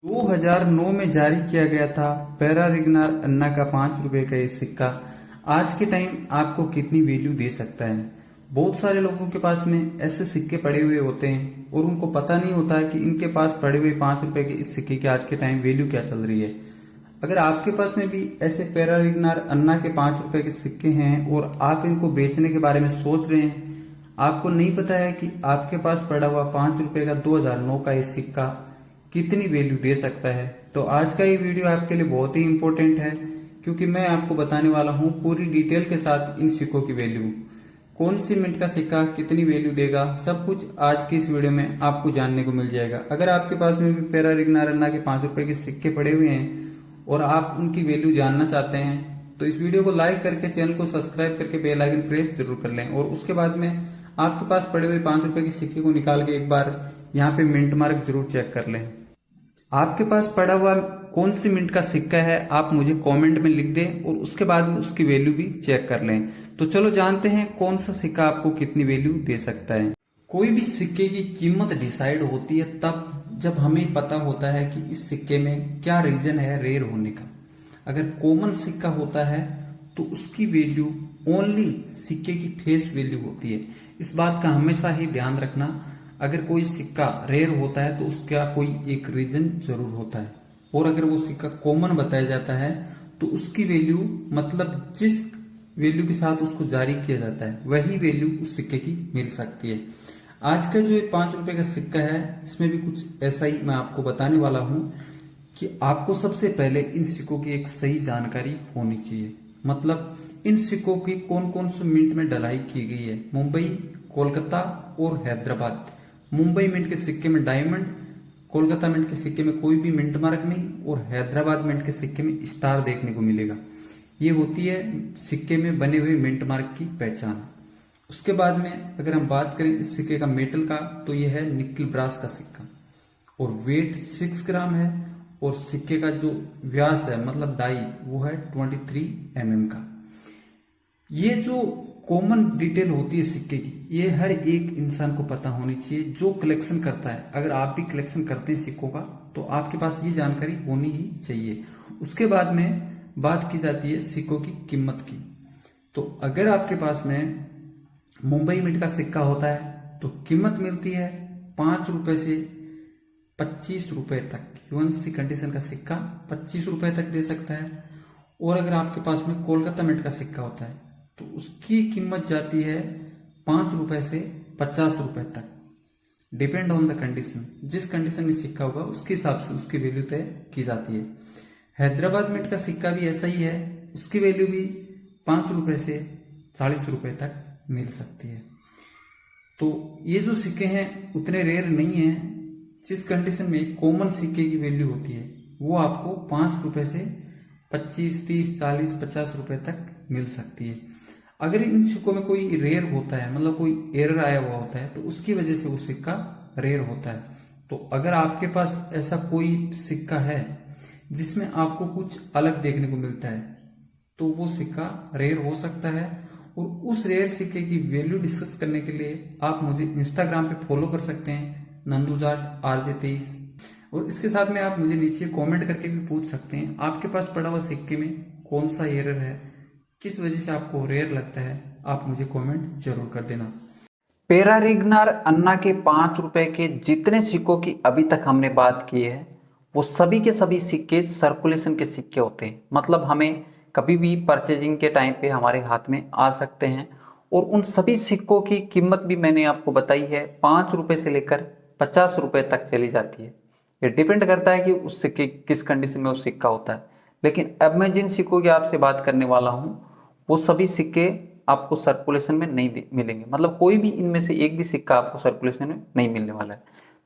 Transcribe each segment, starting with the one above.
2009 में जारी किया गया था पैरारिग्नार अन्ना का 5 रुपए का ये सिक्का आज के टाइम आपको कितनी वैल्यू दे सकता है। बहुत सारे लोगों के पास में ऐसे सिक्के पड़े हुए होते हैं और उनको पता नहीं होता है कि इनके पास पड़े हुए 5 रुपए के इस सिक्के की आज के टाइम वैल्यू क्या चल रही है। अगर आपके पास में भी ऐसे पैरारिग्नार अन्ना के 5 रुपए के सिक्के हैं और आप इनको बेचने के बारे में सोच रहे हैं, आपको नहीं पता है कि आपके पास पड़ा हुआ 5 रुपए का 2009 का ये सिक्का कितनी वैल्यू दे सकता है, तो आज का ये वीडियो आपके लिए बहुत ही इंपॉर्टेंट है क्योंकि मैं आपको बताने वाला हूँ पूरी डिटेल के साथ इन सिक्कों की वैल्यू, कौन सी मिनट का सिक्का कितनी वैल्यू देगा, सब कुछ आज की इस वीडियो में आपको जानने को मिल जाएगा। अगर आपके पास में भी पैरारिग्नार अन्ना के 5 रुपए के सिक्के पड़े हुए हैं और आप उनकी वैल्यू जानना चाहते हैं तो इस वीडियो को लाइक करके चैनल को सब्सक्राइब करके बेल आइकन प्रेस जरूर कर लें और उसके बाद में आपके पास पड़े हुए 5 रुपए के सिक्के को निकाल के एक बार यहाँ पे मिंट मार्क जरूर चेक कर लें। आपके पास पड़ा हुआ कौन सी मिनट का सिक्का है आप मुझे कमेंट में लिख दें और उसके बाद में उसकी वैल्यू भी चेक कर लें। तो चलो जानते हैं कौन सा सिक्का आपको कितनी वैल्यू दे सकता है। कोई भी सिक्के की कीमत डिसाइड होती है तब जब हमें पता होता है कि इस सिक्के में क्या रीजन है रेयर होने का। अगर कॉमन सिक्का होता है तो उसकी वैल्यू ओनली सिक्के की फेस वैल्यू होती है। इस बात का हमेशा ही ध्यान रखना। अगर कोई सिक्का रेयर होता है तो उसका कोई एक रीजन जरूर होता है और अगर वो सिक्का कॉमन बताया जाता है तो उसकी वैल्यू मतलब जिस वैल्यू के साथ उसको जारी किया जाता है वही वैल्यू उस सिक्के की मिल सकती है। आज का जो 5 रुपए का सिक्का है इसमें भी कुछ ऐसा ही मैं आपको बताने वाला हूं कि आपको सबसे पहले इन सिक्कों की एक सही जानकारी होनी चाहिए। मतलब इन सिक्कों की कौन कौन से मिंट में ढलाई की गई है। मुंबई, कोलकाता और हैदराबाद। मुंबई मिंट के सिक्के में डायमंड, कोलकाता मिंट के सिक्के में कोई भी मिंट मार्क नहीं और हैदराबाद मिंट के सिक्के में स्टार देखने को मिलेगा। ये होती है सिक्के में बने हुए मिंट मार्क की पहचान। उसके बाद में अगर हम बात करें इस सिक्के का मेटल का तो यह है निकल ब्रास का सिक्का और वेट 6 ग्राम है और सिक्के का जो व्यास है मतलब डाई वो है 23 mm का। ये जो कॉमन डिटेल होती है सिक्के की ये हर एक इंसान को पता होनी चाहिए जो कलेक्शन करता है। अगर आप भी कलेक्शन करते हैं सिक्कों का तो आपके पास ये जानकारी होनी ही चाहिए। उसके बाद में बात की जाती है सिक्कों की कीमत की। तो अगर आपके पास में मुंबई मिंट का सिक्का होता है तो कीमत मिलती है 5 रुपए से 25 रुपए तक। यूएनसी कंडीशन का सिक्का 25 रुपए तक दे सकता है। और अगर आपके पास में कोलकाता मिंट का सिक्का होता है तो उसकी कीमत जाती है 5 रुपए से 50 रुपए तक, डिपेंड ऑन द कंडीशन। जिस कंडीशन में सिक्का होगा उसके हिसाब से उसकी वैल्यू तय की जाती है। हैदराबाद मिंट का सिक्का भी ऐसा ही है, उसकी वैल्यू भी 5 रुपए से 40 रुपए तक मिल सकती है। तो ये जो सिक्के हैं उतने रेयर नहीं है। जिस कंडीशन में कॉमन सिक्के की वैल्यू होती है वो आपको 5 रुपए से 25, 30, 40, 50 रुपए तक मिल सकती है। अगर इन सिक्कों में कोई रेयर होता है मतलब कोई एरर आया हुआ होता है तो उसकी वजह से वो सिक्का रेयर होता है। तो अगर आपके पास ऐसा कोई सिक्का है जिसमें आपको कुछ अलग देखने को मिलता है तो वो सिक्का रेयर हो सकता है। और उस रेयर सिक्के की वैल्यू डिस्कस करने के लिए आप मुझे इंस्टाग्राम पे फॉलो कर सकते हैं नंदूजाट RJ23। और इसके साथ में आप मुझे नीचे कमेंट करके भी पूछ सकते हैं आपके पास पड़ा हुआ सिक्के में कौन सा एरर है, किस वजह से आपको रेयर लगता है, आप मुझे कमेंट जरूर कर देना। पैरारिग्नार अन्ना के 5 रुपए के जितने सिक्कों की अभी तक हमने बात की है वो सभी के सभी सिक्के सर्कुलेशन के सिक्के होते हैं। मतलब हमें कभी भी परचेजिंग के टाइम पे हमारे हाथ में आ सकते हैं। और उन सभी सिक्कों की कीमत भी मैंने आपको बताई है 5 रुपए से लेकर 50 रुपए तक चली जाती है। ये डिपेंड करता है कि उस सिक्के किस कंडीशन में उस सिक्का होता है। लेकिन अब मैं जिन सिक्कों की आपसे बात करने वाला हूँ वो सभी सिक्के आपको सर्कुलेशन में नहीं मिलेंगे। मतलब कोई भी इनमें से एक भी सिक्का आपको सर्कुलेशन में नहीं मिलने वाला है।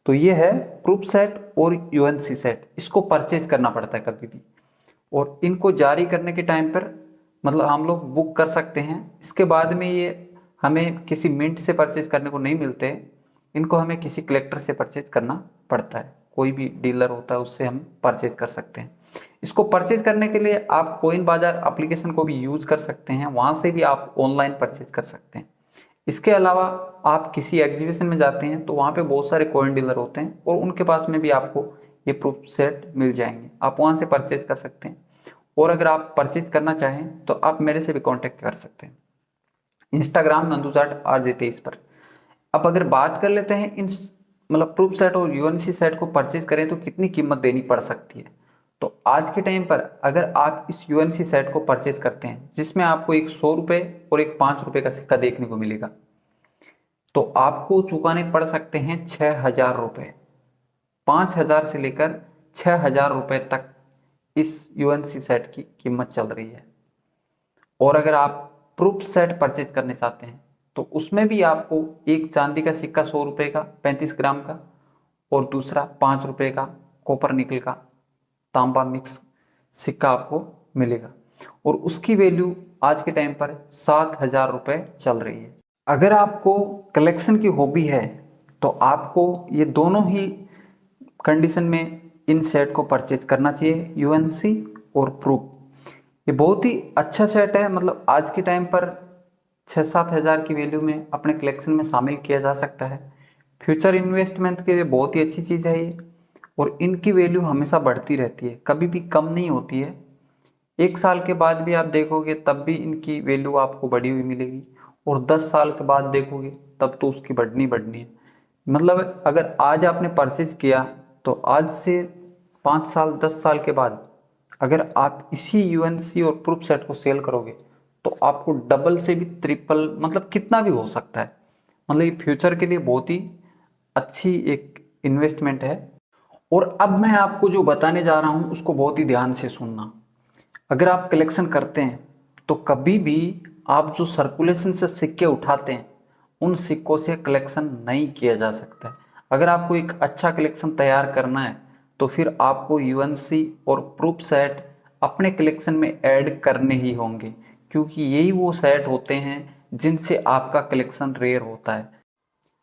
तो ये है प्रूफ सेट और यूएनसी सेट, इसको परचेज करना पड़ता है कभी भी। और इनको जारी करने के टाइम पर मतलब हम लोग बुक कर सकते हैं। इसके बाद में ये हमें किसी मिंट से परचेज करने को नहीं मिलते, इनको हमें किसी कलेक्टर से परचेज करना पड़ता है। कोई भी डीलर होता है उससे हम परचेज कर सकते हैं। इसको परचेज करने के लिए आप कोइन बाजार एप्लीकेशन को भी यूज कर सकते हैं, वहां से भी आप ऑनलाइन परचेज कर सकते हैं। इसके अलावा आप किसी एग्जीबिशन में जाते हैं तो वहां पे बहुत सारे कॉइन डीलर होते हैं और उनके पास में भी आपको ये प्रूफ सेट मिल जाएंगे, आप वहाँ से परचेज कर सकते हैं। और अगर आप परचेज करना चाहें तो आप मेरे से भी कांटेक्ट कर सकते हैं, इंस्टाग्राम नंदूजाट RJ23 पर। अब अगर बात कर लेते हैं इन मतलब प्रूफ सेट और यूएनसी सेट को परचेज करें तो कितनी कीमत देनी पड़ सकती है। तो आज के टाइम पर अगर आप इस यूएनसी सेट को परचेज करते हैं जिसमें आपको एक 100 रुपये और एक 5 रुपये का सिक्का देखने को मिलेगा, तो आपको चुकाने पड़ सकते हैं 6,000 रुपये। 5,000 से लेकर 6,000 रुपये तक इस यूएनसी सेट की कीमत चल रही है। और अगर आप प्रूफ सेट परचेज करने चाहते हैं तो उसमें भी आपको एक चांदी का सिक्का 100 रुपये का 35 ग्राम का और दूसरा 5 रुपये का कॉपर निकल का तांबा मिक्स सिक्का आपको मिलेगा, और उसकी वैल्यू आज के टाइम पर 7,000 रुपये चल रही है। अगर आपको कलेक्शन की हॉबी है तो आपको ये दोनों ही कंडीशन में इन सेट को परचेज करना चाहिए, यूएनसी और प्रूफ। ये बहुत ही अच्छा सेट है, मतलब आज के टाइम पर 6-7 हज़ार की वैल्यू में अपने कलेक्शन में शामिल किया जा सकता है। फ्यूचर इन्वेस्टमेंट के लिए बहुत ही अच्छी चीज़ है ये, और इनकी वैल्यू हमेशा बढ़ती रहती है, कभी भी कम नहीं होती है। 1 साल के बाद भी आप देखोगे तब भी इनकी वैल्यू आपको बढ़ी हुई मिलेगी, और 10 साल के बाद देखोगे तब तो उसकी बढ़नी है। मतलब अगर आज आपने परचेज किया तो आज से 5 साल 10 साल के बाद अगर आप इसी यूएनसी और प्रूफ सेट को सेल करोगे तो आपको डबल से भी ट्रिपल, मतलब कितना भी हो सकता है। मतलब ये फ्यूचर के लिए बहुत ही अच्छी एक इन्वेस्टमेंट है। और अब मैं आपको जो बताने जा रहा हूँ उसको बहुत ही ध्यान से सुनना। अगर आप कलेक्शन करते हैं तो कभी भी आप जो सर्कुलेशन से सिक्के उठाते हैं उन सिक्कों से कलेक्शन नहीं किया जा सकता है। अगर आपको एक अच्छा कलेक्शन तैयार करना है तो फिर आपको यूएनसी और प्रूफ सेट अपने कलेक्शन में ऐड करने ही होंगे, क्योंकि यही वो सेट होते हैं जिनसे आपका कलेक्शन रेयर होता है।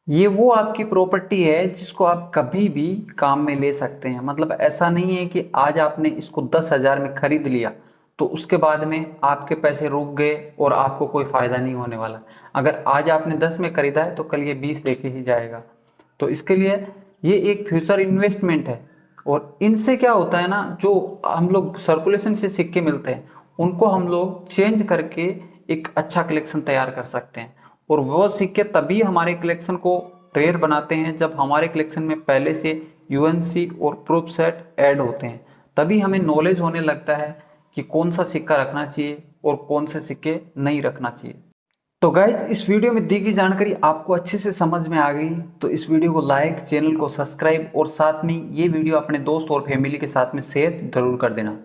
ये वो आपकी प्रॉपर्टी है जिसको आप कभी भी काम में ले सकते हैं। मतलब ऐसा नहीं है कि आज आपने इसको 10,000 में खरीद लिया तो उसके बाद में आपके पैसे रुक गए और आपको कोई फायदा नहीं होने वाला। अगर आज आपने 10 में खरीदा है तो कल ये 20 लेके ही जाएगा। तो इसके लिए ये एक फ्यूचर इन्वेस्टमेंट है। और इनसे क्या होता है ना, जो हम लोग सर्कुलेशन से सिक्के मिलते हैं उनको हम लोग चेंज करके एक अच्छा कलेक्शन तैयार कर सकते हैं। और वो सिक्के तभी हमारे कलेक्शन को रेयर बनाते हैं जब हमारे कलेक्शन में पहले से यूएनसी और प्रूफ सेट ऐड होते हैं। तभी हमें नॉलेज होने लगता है कि कौन सा सिक्का रखना चाहिए और कौन से सिक्के नहीं रखना चाहिए। तो गाइज, इस वीडियो में दी गई जानकारी आपको अच्छे से समझ में आ गई तो इस वीडियो को लाइक, चैनल को सब्सक्राइब और साथ में ये वीडियो अपने दोस्त और फैमिली के साथ में शेयर जरूर कर देना।